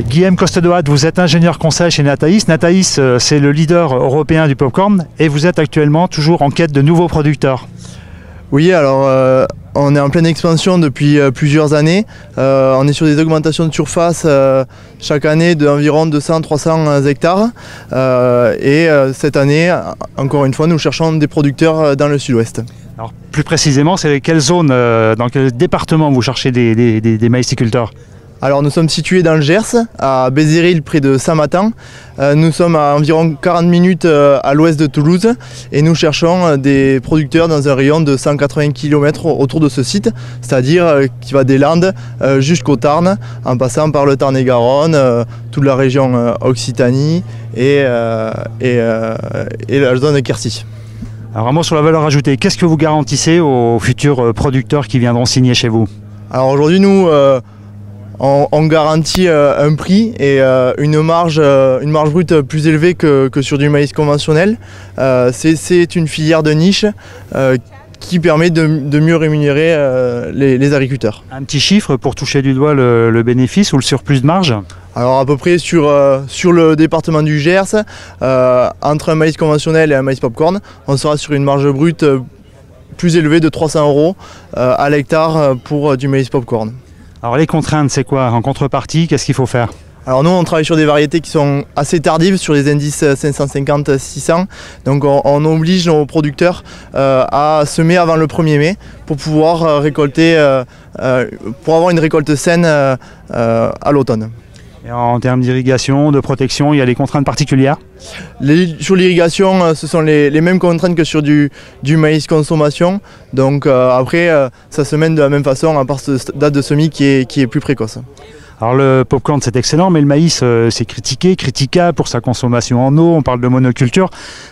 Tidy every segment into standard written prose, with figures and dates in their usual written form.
Guillaume Costedoat, vous êtes ingénieur conseil chez Nataïs. Nataïs, c'est le leader européen du popcorn et vous êtes actuellement toujours en quête de nouveaux producteurs. Oui, alors on est en pleine expansion depuis plusieurs années. On est sur des augmentations de surface chaque année d'environ 200-300 hectares. Cette année, encore une fois, nous cherchons des producteurs dans le sud-ouest. Alors, plus précisément, c'est quelle zone, dans quel département vous cherchez des maïsiculteurs? Alors nous sommes situés dans le Gers, à Bézéril, près de Saint-Matan. Nous sommes à environ 40 minutes à l'ouest de Toulouse et nous cherchons des producteurs dans un rayon de 180 km autour de ce site, c'est-à-dire qui va des Landes jusqu'au Tarn, en passant par le Tarn-et-Garonne, toute la région Occitanie et la zone de Quercy. Alors un mot sur la valeur ajoutée, qu'est-ce que vous garantissez aux futurs producteurs qui viendront signer chez vous? Alors aujourd'hui nous on garantit un prix et une marge brute plus élevée que sur du maïs conventionnel. C'est une filière de niche qui permet de mieux rémunérer les agriculteurs. Un petit chiffre pour toucher du doigt le bénéfice ou le surplus de marge? Alors à peu près sur le département du Gers, entre un maïs conventionnel et un maïs popcorn, on sera sur une marge brute plus élevée de 300 € à l'hectare pour du maïs popcorn. Alors les contraintes, c'est quoi? En contrepartie, qu'est-ce qu'il faut faire? Alors nous on travaille sur des variétés qui sont assez tardives, sur les indices 550-600. Donc on oblige nos producteurs à semer avant le 1er mai pour pouvoir récolter, pour avoir une récolte saine à l'automne. Et en termes d'irrigation, de protection, il y a des contraintes particulières? Sur l'irrigation, ce sont les mêmes contraintes que sur du maïs consommation. Donc après, ça se mène de la même façon, à part cette date de semis qui est plus précoce. Alors le popcorn c'est excellent, mais le maïs c'est critiquable pour sa consommation en eau, on parle de monoculture.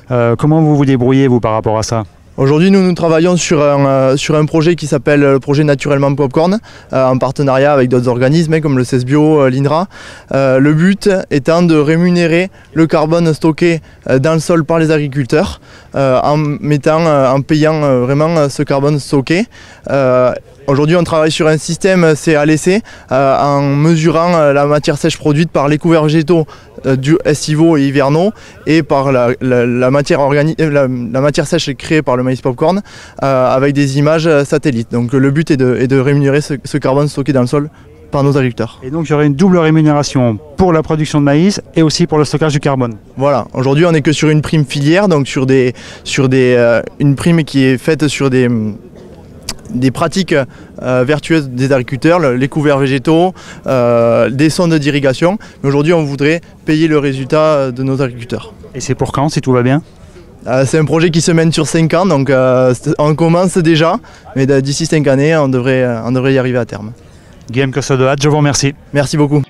Comment vous vous débrouillez vous par rapport à ça? Aujourd'hui, nous travaillons sur un projet qui s'appelle le projet Naturellement Popcorn, en partenariat avec d'autres organismes comme le CESBio, l'INRA. Le but étant de rémunérer le carbone stocké dans le sol par les agriculteurs en payant vraiment ce carbone stocké. Aujourd'hui, on travaille sur un système CA-LC en mesurant la matière sèche produite par les couverts végétaux estivaux et hivernaux et par la matière sèche créée par le maïs popcorn avec des images satellites. Donc le but est de rémunérer ce carbone stocké dans le sol par nos agriculteurs. Et donc il y aurait une double rémunération pour la production de maïs et aussi pour le stockage du carbone. Voilà, aujourd'hui on n'est que sur une prime filière, donc une prime qui est faite sur des pratiques vertueuses des agriculteurs, les couverts végétaux, des sondes d'irrigation. Mais aujourd'hui, on voudrait payer le résultat de nos agriculteurs. Et c'est pour quand, si tout va bien? C'est un projet qui se mène sur 5 ans, donc on commence déjà, mais d'ici 5 années, on devrait y arriver à terme. Guillaume Costedoat, je vous remercie. Merci beaucoup.